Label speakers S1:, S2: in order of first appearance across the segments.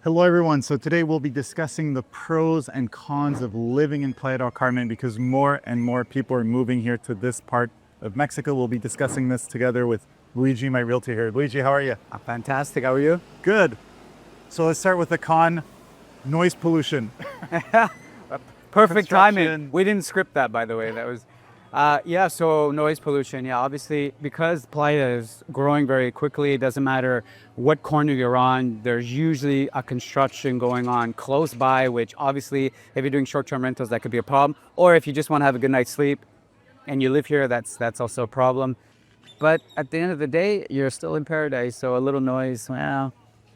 S1: Hello everyone. So today we'll be discussing the pros and cons of living in Playa del Carmen because more and more people are moving here to this part of Mexico. We'll be discussing this together with Luigi, my realtor here. Luigi, how are you?
S2: Fantastic. How are you?
S1: Good. So let's start with the con, noise pollution.
S2: Perfect timing.
S1: Construction.
S2: We didn't script that, by the way. That was, so noise pollution. Yeah, obviously, because Playa is growing very quickly, it doesn't matter what corner you're on, there's usually a construction going on close by, which obviously, if you're doing short-term rentals, that could be a problem. Or if you just want to have a good night's sleep and you live here, that's also a problem. But at the end of the day, you're still in paradise, so a little noise, well,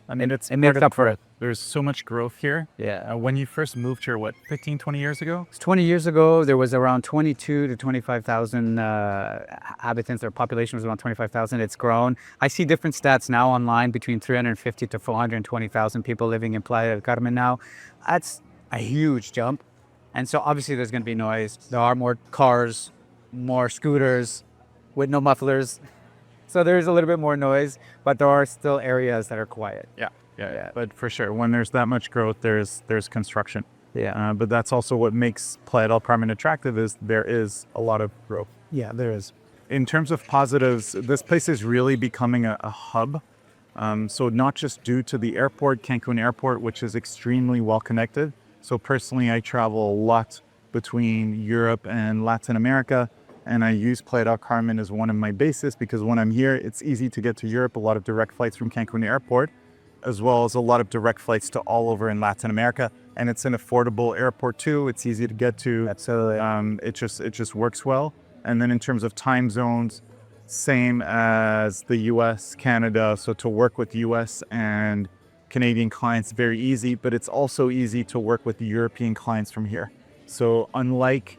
S1: I mean,
S2: it makes up for it.
S1: There's so much growth here.
S2: Yeah.
S1: When you first moved here, what, 15, 20 years ago?
S2: 20 years ago, there was around 22 to 25,000 inhabitants. Their population was around 25,000. It's grown. I see different stats now online between 350 to 420,000 people living in Playa del Carmen now. That's a huge jump. And so obviously there's going to be noise. There are more cars, more scooters with no mufflers. So there's a little bit more noise, but there are still areas that are quiet.
S1: Yeah. But for sure, when there's that much growth, there's construction.
S2: Yeah.
S1: But that's also what makes Playa del Carmen attractive is there is a lot of growth.
S2: Yeah, there is.
S1: In terms of positives, this place is really becoming a hub. So not just due to the airport, Cancun Airport, which is extremely well connected. So personally, I travel a lot between Europe and Latin America. And I use Playa del Carmen as one of my bases because when I'm here, it's easy to get to Europe, a lot of direct flights from Cancun Airport, as well as a lot of direct flights to all over in Latin America. And it's an affordable airport too. It's easy to get to.
S2: Absolutely.
S1: It just works well. And then in terms of time zones, same as the US, Canada. So to work with US and Canadian clients, very easy, but it's also easy to work with European clients from here. So unlike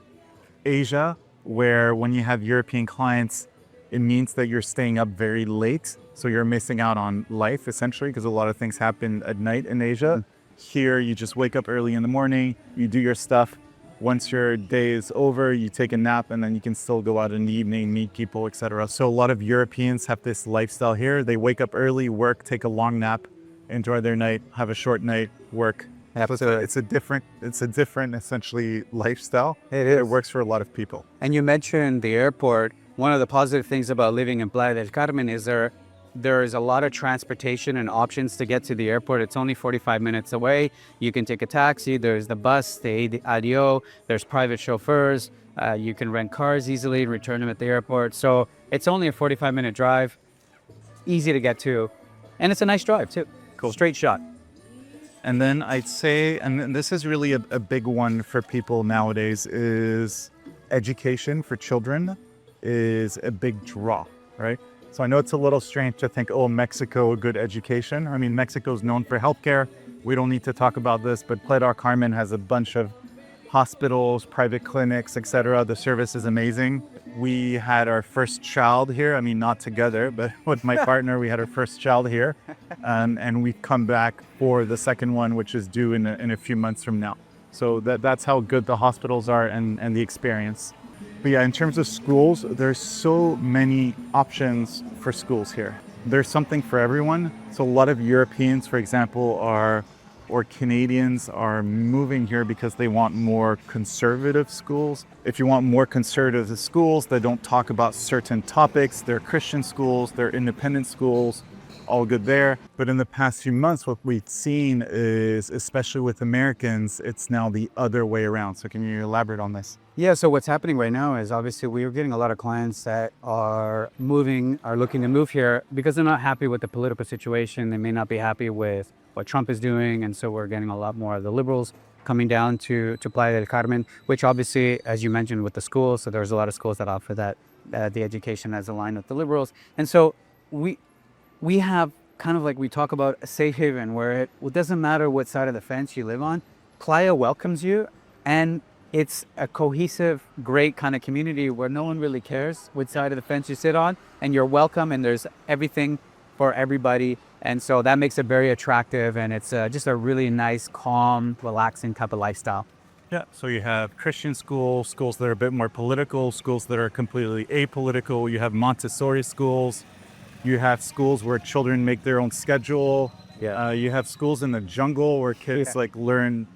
S1: Asia, where when you have European clients, it means that you're staying up very late. So you're missing out on life essentially because a lot of things happen at night in Asia. Here, you just wake up early in the morning, you do your stuff. Once your day is over, you take a nap and then you can still go out in the evening, meet people, etc. So a lot of Europeans have this lifestyle here. They wake up early, work, take a long nap, enjoy their night, have a short night, work.
S2: Absolutely.
S1: It's a different essentially lifestyle.
S2: It is.
S1: It works for a lot of people.
S2: And you mentioned the airport. One of the positive things about living in Playa del Carmen is there is a lot of transportation and options to get to the airport. It's only 45 minutes away. You can take a taxi. There's the bus, the ADO. There's private chauffeurs. You can rent cars easily, return them at the airport. So it's only a 45-minute drive, easy to get to. And it's a nice drive too.
S1: Cool.
S2: Straight shot.
S1: And then I'd say, and this is really a big one for people nowadays, is education for children is a big draw, right? So I know it's a little strange to think, oh, Mexico, good education. I mean, Mexico's known for healthcare. We don't need to talk about this, but Playa del Carmen has a bunch of hospitals, private clinics, etc. The service is amazing. We had our first child here. I mean, not together, but with my partner, we had our first child here. And we've come back for the second one, which is due in a few months from now. So that's how good the hospitals are and the experience. But yeah, in terms of schools, there's so many options for schools here. There's something for everyone. So a lot of Europeans, for example, or Canadians are moving here because they want more conservative schools. If you want more conservative schools that don't talk about certain topics, they're Christian schools, they're independent schools, all good there. But in the past few months, what we've seen is, especially with Americans, it's now the other way around. So can you elaborate on this?
S2: Yeah, so what's happening right now is obviously we are getting a lot of clients that are looking to move here because they're not happy with the political situation. They may not be happy with what Trump is doing. And so we're getting a lot more of the liberals coming down to Playa del Carmen, which obviously, as you mentioned, with the schools, so there's a lot of schools that offer that, the education as aligned with the liberals. And so we have kind of like we talk about a safe haven where it doesn't matter what side of the fence you live on. Playa welcomes you, and it's a cohesive, great kind of community where no one really cares which side of the fence you sit on, and you're welcome, and there's everything for everybody. And so that makes it very attractive, and it's just a really nice, calm, relaxing type of lifestyle.
S1: Yeah, so you have Christian schools, schools that are a bit more political, schools that are completely apolitical. You have Montessori schools. You have schools where children make their own schedule.
S2: Yeah.
S1: You have schools in the jungle where kids like learn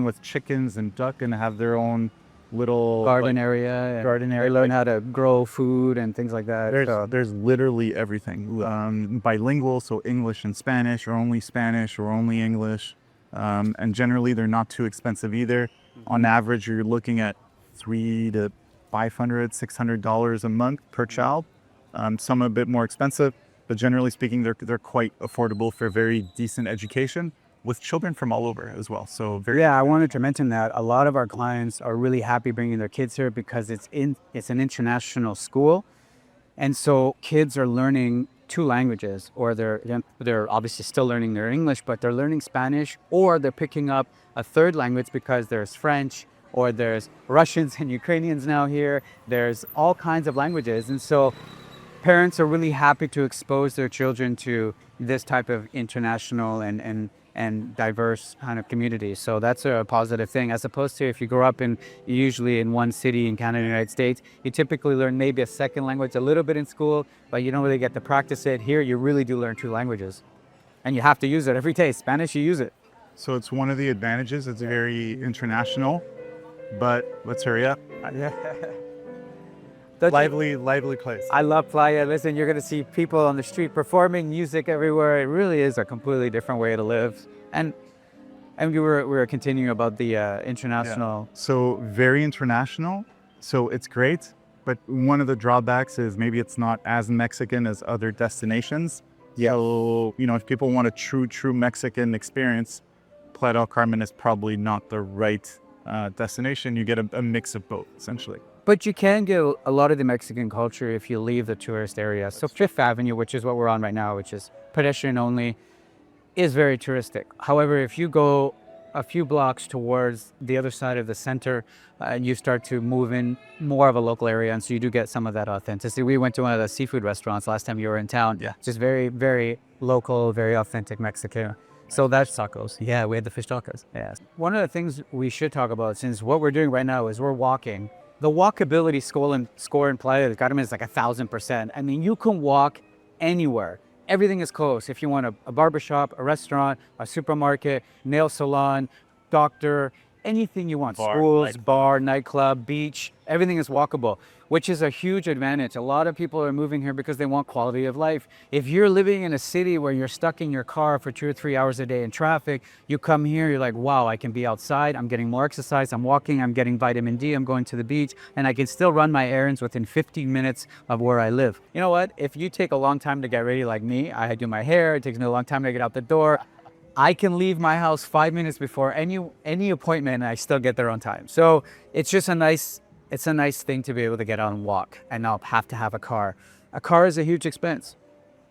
S1: with chickens and duck and have their own little
S2: Garden area.
S1: garden
S2: They
S1: area.
S2: learn how to grow food and things like that.
S1: There's literally everything. Bilingual, so English and Spanish, or only English. And generally, they're not too expensive either. On average, you're looking at $300 to $500, $600 a month per child. Some a bit more expensive, but generally speaking, they're quite affordable for very decent education with children from all over as well. So
S2: Yeah, I wanted to mention that a lot of our clients are really happy bringing their kids here because it's an international school, and so kids are learning two languages, or they're obviously still learning their English, but they're learning Spanish, or they're picking up a third language because there's French, or there's Russians and Ukrainians now here. There's all kinds of languages, and so parents are really happy to expose their children to this type of international and diverse kind of community. So that's a positive thing, as opposed to if you grow up usually in one city in Canada, United States, you typically learn maybe a second language a little bit in school, but you don't really get to practice it. Here, you really do learn two languages, and you have to use it every day. Spanish, you use it.
S1: So it's one of the advantages. It's very international, but let's hurry up. Lively place.
S2: I love Playa. Listen, you're going to see people on the street performing music everywhere. It really is a completely different way to live. And we were continuing about the international.
S1: Yeah. So very international. So it's great. But one of the drawbacks is maybe it's not as Mexican as other destinations. Yeah. So, if people want a true Mexican experience, Playa del Carmen is probably not the right destination. You get a mix of both, essentially.
S2: But you can get a lot of the Mexican culture if you leave the tourist area. So Fifth Avenue, which is what we're on right now, which is pedestrian only, is very touristic. However, if you go a few blocks towards the other side of the center, you start to move in more of a local area, and so you do get some of that authenticity. We went to one of the seafood restaurants last time you were in town.
S1: Yeah.
S2: Just very, very local, very authentic Mexican. So that's tacos. Yeah, we had the fish tacos. Yeah. One of the things we should talk about, since what we're doing right now is we're walking. The walkability score in Playa del Carmen is like 1,000%. I mean, you can walk anywhere. Everything is close. If you want a barbershop, a restaurant, a supermarket, nail salon, doctor, anything you want, schools, bar, nightclub, beach, everything is walkable, which is a huge advantage. A lot of people are moving here because they want quality of life. If you're living in a city where you're stuck in your car for 2 or 3 hours a day in traffic, you come here, you're like, wow, I can be outside, I'm getting more exercise, I'm walking, I'm getting vitamin D, I'm going to the beach, and I can still run my errands within 15 minutes of where I live. You know what? If you take a long time to get ready like me, I do my hair, it takes me a long time to get out the door, I can leave my house 5 minutes before any appointment and I still get there on time. So it's just a nice thing to be able to get out and walk and not have to have a car. A car is a huge expense.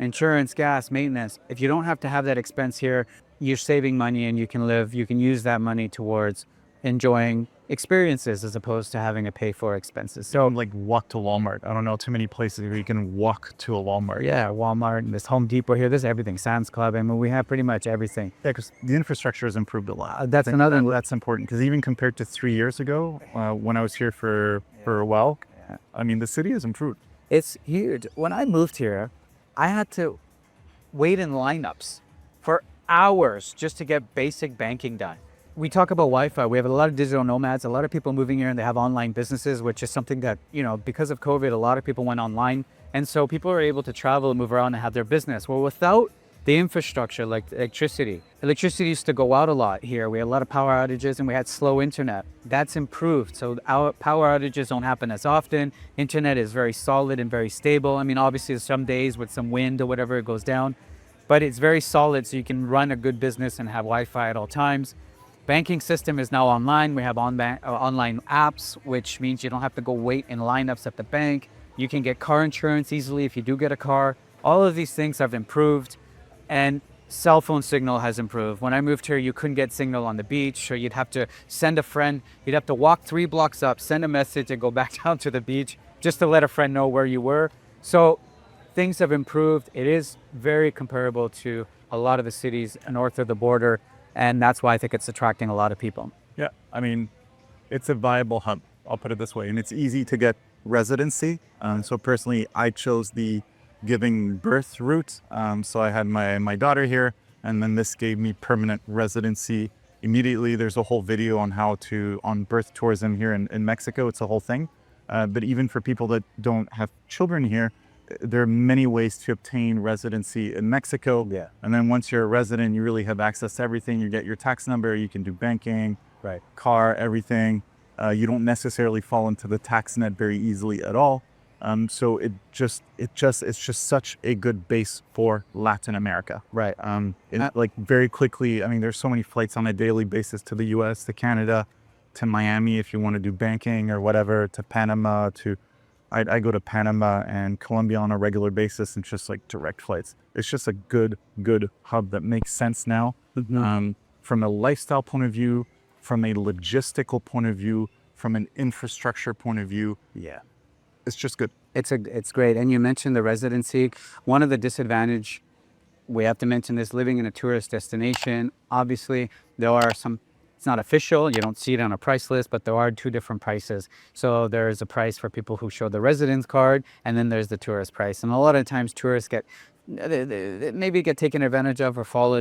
S2: Insurance, gas, maintenance. If you don't have to have that expense here, you're saving money and you can use that money towards enjoying experiences as opposed to having to pay for expenses.
S1: So like walk to Walmart. I don't know too many places where you can walk to a Walmart.
S2: Yeah, Walmart, there's Home Depot here, there's everything, Sam's Club. I mean, we have pretty much everything.
S1: Yeah, because the infrastructure has improved a lot.
S2: That's
S1: important, because even compared to 3 years ago, when I was here for a while, I mean, the city has improved.
S2: It's huge. When I moved here, I had to wait in lineups for hours just to get basic banking done. We talk about Wi-Fi. We have a lot of digital nomads, a lot of people moving here and they have online businesses, which is something that, because of COVID, a lot of people went online. And so people are able to travel and move around and have their business. Well, without the infrastructure, like electricity used to go out a lot here. We had a lot of power outages and we had slow internet. That's improved. So our power outages don't happen as often. Internet is very solid and very stable. I mean, obviously some days with some wind or whatever, it goes down, but it's very solid. So you can run a good business and have Wi-Fi at all times. Banking system is now online. We have online apps, which means you don't have to go wait in lineups at the bank. You can get car insurance easily if you do get a car. All of these things have improved, and cell phone signal has improved. When I moved here, you couldn't get signal on the beach, so you'd have to send a friend. You'd have to walk 3 blocks up, send a message, and go back down to the beach just to let a friend know where you were. So things have improved. It is very comparable to a lot of the cities north of the border. And that's why I think it's attracting a lot of people.
S1: Yeah, I mean, it's a viable hub, I'll put it this way. And it's easy to get residency. So personally, I chose the giving birth route. So I had my daughter here. and then this gave me permanent residency immediately. There's a whole video on how to, on birth tourism here in Mexico. It's a whole thing. But even for people that don't have children here, there are many ways to obtain residency in Mexico.
S2: Yeah.
S1: And then once you're a resident, you really have access to everything. You get your tax number, you can do banking,
S2: Right.
S1: car, everything. You don't necessarily fall into the tax net very easily at all. So it's just such a good base for Latin America.
S2: Right.
S1: Like very quickly, I mean, there's so many flights on a daily basis to the US, to Canada, to Miami if you want to do banking or whatever, to Panama, I go to Panama and Colombia on a regular basis, and just like direct flights. It's just a good hub that makes sense now. From a lifestyle point of view, from a logistical point of view, from an infrastructure point of view.
S2: Yeah.
S1: It's just good.
S2: It's great. And you mentioned the residency. One of the disadvantage, we have to mention this, living in a tourist destination, obviously there are some, it's not official, you don't see it on a price list, but there are two different prices. So there's a price for people who show the residence card, and then there's the tourist price. And a lot of times tourists they maybe get taken advantage of or fall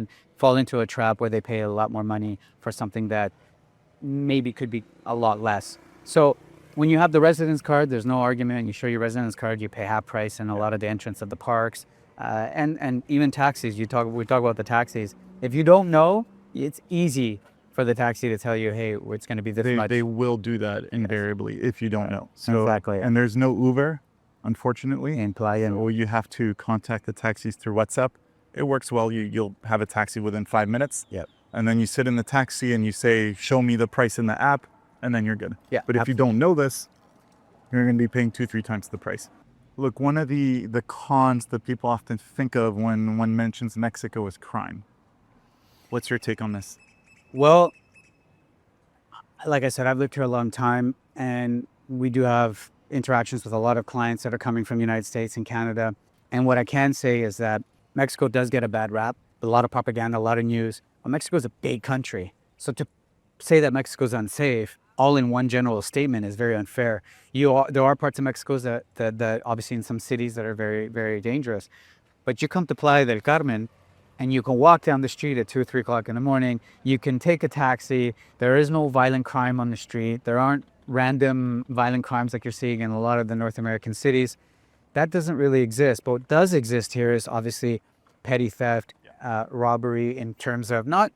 S2: into a trap where they pay a lot more money for something that maybe could be a lot less. So when you have the residence card, there's no argument. You show your residence card, you pay half price in a lot of the entrance of the parks, and even taxis. We talk about the taxis. If you don't know, it's easy for the taxi to tell you, hey, it's going to be this much.
S1: They will do that invariably if you don't know. So,
S2: exactly.
S1: And there's no Uber, unfortunately.
S2: In Playa.
S1: Or you have to contact the taxis through WhatsApp. It works well. You'll have a taxi within 5 minutes.
S2: Yep.
S1: And then you sit in the taxi and you say, show me the price in the app, and then you're good.
S2: Yeah.
S1: But if you don't know this, you're going to be paying 2-3 times the price. Look, one of the cons that people often think of when one mentions Mexico is crime. What's your take on this?
S2: Well, like I said, I've lived here a long time, and we do have interactions with a lot of clients that are coming from the United States and Canada. And what I can say is that Mexico does get a bad rap, a lot of propaganda, a lot of news. But Mexico is a big country. So to say that Mexico is unsafe, all in one general statement, is very unfair. There are parts of Mexico that obviously in some cities that are very, very dangerous. But you come to Playa del Carmen, and you can walk down the street at 2 or 3 o'clock in the morning. You can take a taxi. There is no violent crime on the street. There aren't random violent crimes like you're seeing in a lot of the North American cities. That doesn't really exist. But what does exist here is obviously petty theft, robbery, in terms of not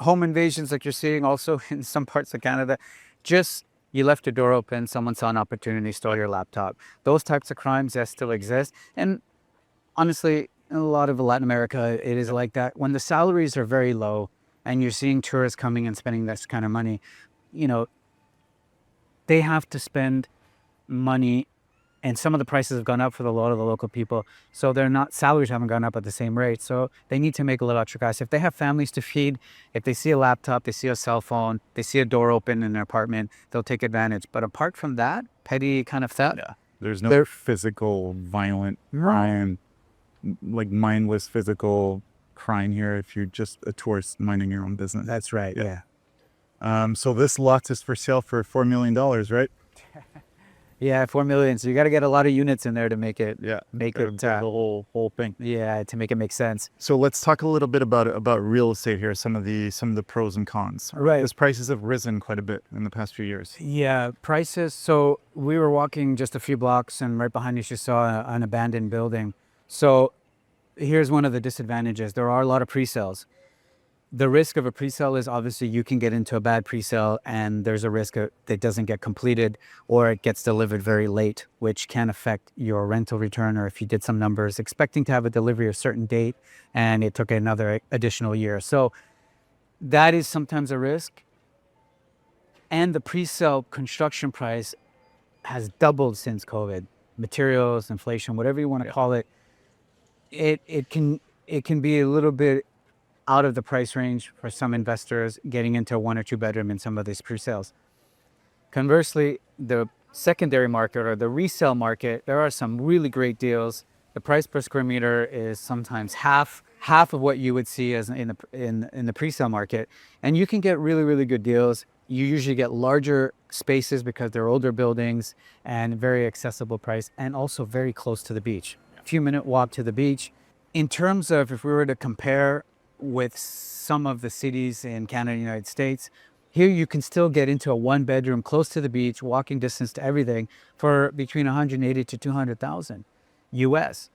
S2: home invasions like you're seeing also in some parts of Canada. Just you left your door open, someone saw an opportunity, stole your laptop. Those types of crimes that still exist. And honestly, in a lot of Latin America, it is like that. When the salaries are very low and you're seeing tourists coming and spending this kind of money, they have to spend money, and some of the prices have gone up for a lot of the local people. So salaries haven't gone up at the same rate. So they need to make a little extra cash. If they have families to feed, if they see a laptop, they see a cell phone, they see a door open in their apartment, they'll take advantage. But apart from that, petty kind of theft.
S1: Yeah. There's no physical, violent crime, like mindless physical crime here if you're just a tourist minding your own business.
S2: That's right. Yeah.
S1: So this lot is for sale for $4 million, right?
S2: Yeah, 4 million. So you got to get a lot of units in there to make it.
S1: Yeah.
S2: The
S1: whole thing.
S2: Yeah, to make it make sense.
S1: So let's talk a little bit about real estate here. Some of the pros and cons.
S2: Right.
S1: Because prices have risen quite a bit in the past few years.
S2: Yeah, prices. So we were walking just a few blocks, and right behind us you saw an abandoned building. So here's one of the disadvantages. There are a lot of pre-sales. The risk of a pre-sale is obviously you can get into a bad pre-sale, and there's a risk that it doesn't get completed or it gets delivered very late, which can affect your rental return. Or if you did some numbers expecting to have a delivery a certain date and it took another additional year. So that is sometimes a risk. And the pre-sale construction price has doubled since COVID. Materials, inflation, whatever you want to call it. It can be a little bit out of the price range for some investors getting into a 1 or 2 bedroom in some of these pre-sales. Conversely, the secondary market or the resale market, there are some really great deals. The price per square meter is sometimes half of what you would see as in the pre-sale market, and you can get really, really good deals. You usually get larger spaces because they're older buildings and very accessible price, and also very close to the beach. A few minute walk to the beach. In terms of if we were to compare with some of the cities in Canada and the United States. Here you can still get into a one bedroom close to the beach, walking distance to everything for between 180 to 200,000 US.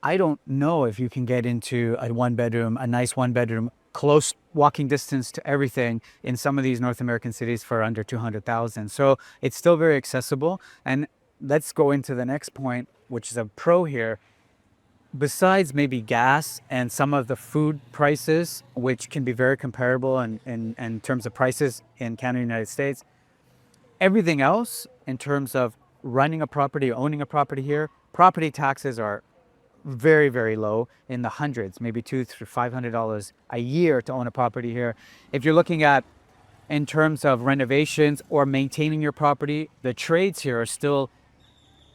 S2: I don't know if you can get into a one bedroom, a nice one bedroom, close walking distance to everything in some of these North American cities for under 200,000. So it's still very accessible. And let's go into the next point, which is a pro here. Besides maybe gas and some of the food prices, which can be very comparable in terms of prices in Canada and the United States, everything else in terms of running a property, owning a property here, property taxes are very, very low, in the hundreds, maybe $200 to $500 a year to own a property here. If you're looking at in terms of renovations or maintaining your property, the trades here are still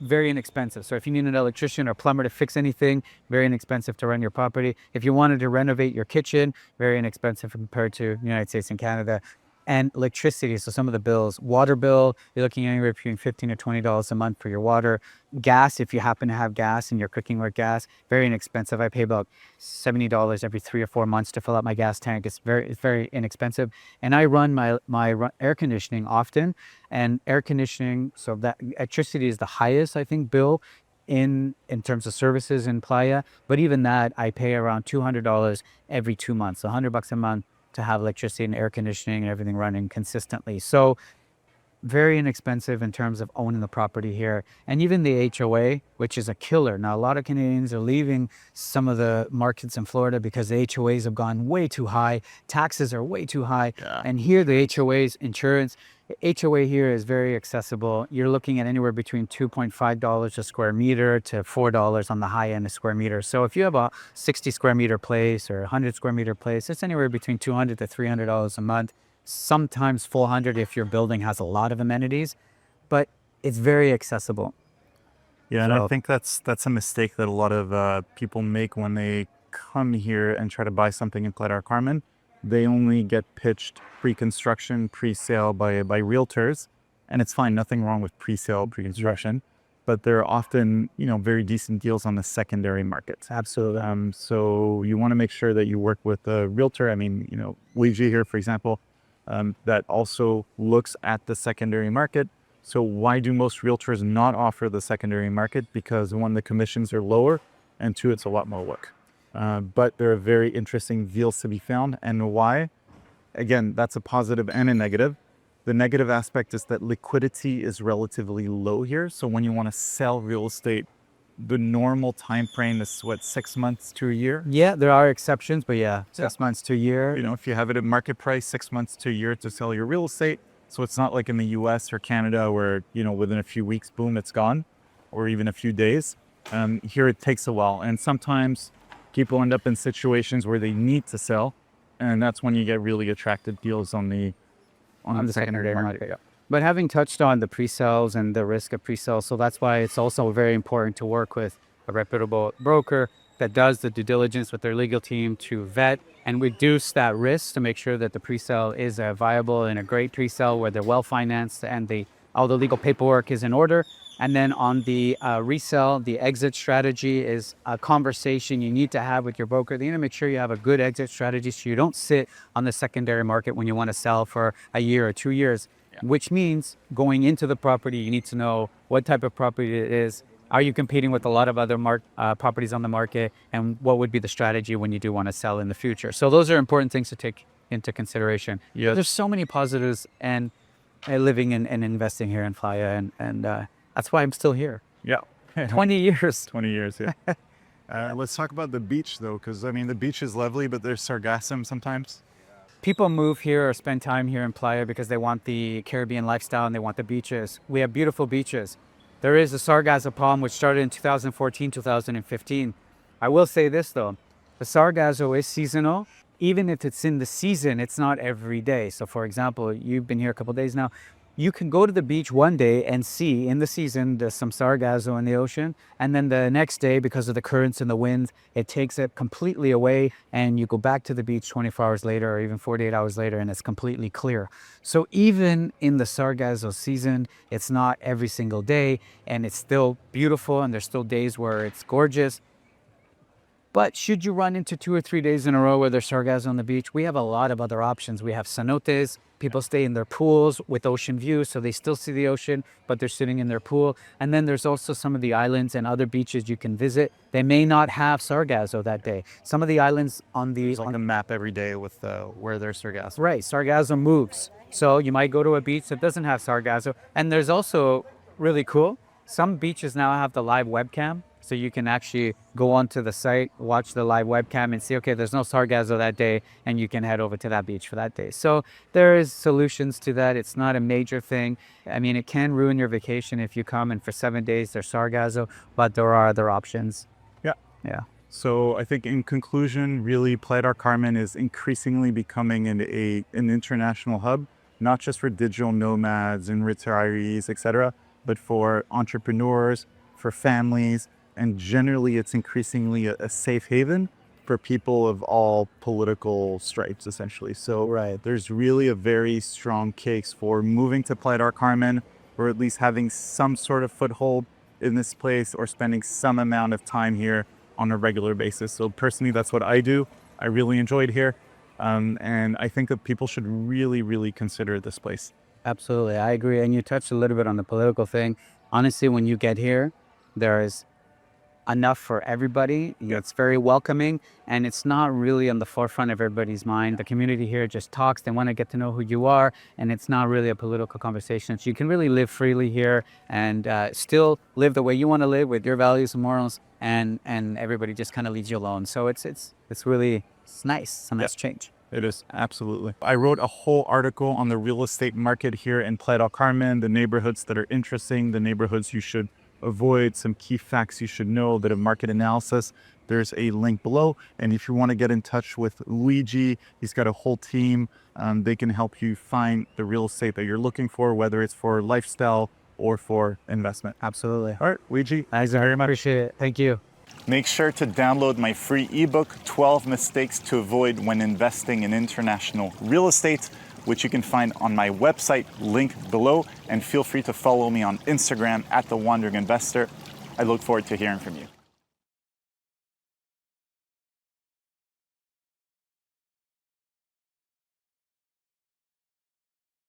S2: very inexpensive. So if you need an electrician or plumber to fix anything, very inexpensive to run your property. If you wanted to renovate your kitchen, very inexpensive compared to the United States and Canada. And electricity, so some of the bills, water bill, you're looking anywhere between $15 to $20 a month for your water. Gas, if you happen to have gas and you're cooking with gas, very inexpensive. I pay about $70 every 3 or 4 months to fill up my gas tank. It's very inexpensive. And I run my air conditioning often, and air conditioning, so that electricity is the highest, I think, bill in terms of services in Playa. But even that, I pay around $200 every 2 months, so $100 a month to have electricity and air conditioning and everything running consistently. So very inexpensive in terms of owning the property here. And even the HOA, which is a killer. Now, a lot of Canadians are leaving some of the markets in Florida because the HOAs have gone way too high. Taxes are way too high.
S1: Yeah.
S2: And here the HOA's insurance, HOA here is very accessible. You're looking at anywhere between $2.5 a square meter to $4 on the high end a square meter. So if you have a 60 square meter place or a 100 square meter place, it's anywhere between $200 to $300 a month, sometimes $400 if your building has a lot of amenities, but it's very accessible.
S1: Yeah, and I
S2: So-
S1: think that's a mistake that a lot of people make when they come here and try to buy something in Playa del Carmen. They only get pitched pre-construction, pre-sale by realtors, and it's fine. Nothing wrong with pre-sale, pre-construction, but there are often very decent deals on the secondary market.
S2: Absolutely.
S1: So you want to make sure that you work with a realtor. I mean, Luigi here, for example, that also looks at the secondary market. So why do most realtors not offer the secondary market? Because one, the commissions are lower, and two, it's a lot more work. But there are very interesting deals to be found. And why? Again, that's a positive and a negative. The negative aspect is that liquidity is relatively low here. So when you want to sell real estate, the normal time frame is 6 months to a year.
S2: Yeah, there are exceptions, but yeah, 6 months to a year.
S1: If you have it at market price, 6 months to a year to sell your real estate. So it's not like in the US or Canada where, within a few weeks, boom, it's gone, or even a few days. Here it takes a while. And sometimes people end up in situations where they need to sell. And that's when you get really attractive deals on the secondary market.
S2: Yeah. But having touched on the pre-sales and the risk of pre-sales, so that's why it's also very important to work with a reputable broker that does the due diligence with their legal team to vet and reduce that risk to make sure that the pre-sale is viable and a great pre-sale where they're well financed and all the legal paperwork is in order. And then on the resale, the exit strategy is a conversation you need to have with your broker. You need to make sure you have a good exit strategy so you don't sit on the secondary market when you want to sell for a year or 2 years, which means going into the property, you need to know what type of property it is. Are you competing with a lot of other properties on the market? And what would be the strategy when you do want to sell in the future? So those are important things to take into consideration.
S1: Yes.
S2: There's so many positives and living and investing here in Playa, and that's why I'm still here.
S1: Yeah.
S2: 20 years.
S1: 20 years, yeah. Let's talk about the beach, though, because, the beach is lovely, but there's sargassum sometimes.
S2: People move here or spend time here in Playa because they want the Caribbean lifestyle and they want the beaches. We have beautiful beaches. There is a sargasso problem which started in 2014, 2015. I will say this, though. The sargasso is seasonal. Even if it's in the season, it's not every day. So, for example, you've been here a couple of days now. You can go to the beach one day and see in the season there's some sargasso in the ocean, and then the next day, because of the currents and the winds, it takes it completely away, and you go back to the beach 24 hours later or even 48 hours later, and it's completely clear. So even in the sargasso season, it's not every single day, and it's still beautiful, and there's still days where it's gorgeous. But should you run into 2 or 3 days in a row where there's sargasso on the beach, we have a lot of other options. We have cenotes. People stay in their pools with ocean views, so they still see the ocean, but they're sitting in their pool. And then there's also some of the islands and other beaches you can visit. They may not have sargasso that day. Some of the islands on the...
S1: There's like a map every day with where there's sargasso.
S2: Right, sargasso moves. So you might go to a beach that doesn't have sargasso. And there's also really cool, some beaches now have the live webcam. So you can actually go onto the site, watch the live webcam and see, okay, there's no sargasso that day, and you can head over to that beach for that day. So there is solutions to that. It's not a major thing. I mean, it can ruin your vacation if you come and for 7 days there's sargasso, but there are other options.
S1: Yeah.
S2: Yeah.
S1: So I think in conclusion, really Playa del Carmen is increasingly becoming an international hub, not just for digital nomads and retirees, etc., but for entrepreneurs, for families, and generally it's increasingly a safe haven for people of all political stripes, essentially. So there's really a very strong case for moving to Playa del Carmen, or at least having some sort of foothold in this place, or spending some amount of time here on a regular basis. So personally, that's what I do. I really enjoyed here. And I think that people should really, really consider this place.
S2: Absolutely, I agree. And you touched a little bit on the political thing. Honestly, when you get here, there is enough for everybody. It's very welcoming, and it's not really on the forefront of everybody's mind. The community here just talks. They want to get to know who you are, and it's not really a political conversation. So you can really live freely here and still live the way you want to live with your values and morals, and everybody just kind of leaves you alone. So it's really nice. It's a nice change.
S1: It is, absolutely. I wrote a whole article on the real estate market here in Playa del Carmen, the neighborhoods that are interesting, the neighborhoods you should avoid, some key facts you should know, a bit of market analysis. There's a link below. And if you want to get in touch with Luigi, he's got a whole team. They can help you find the real estate that you're looking for, whether it's for lifestyle or for investment.
S2: Absolutely.
S1: All right, Luigi,
S2: Thanks
S1: very much.
S2: Appreciate it. Thank you.
S1: Make sure to download my free ebook, 12 Mistakes to Avoid When Investing in International Real Estate, which you can find on my website, link below. And feel free to follow me on Instagram @TheWandering Investor. I look forward to hearing from you.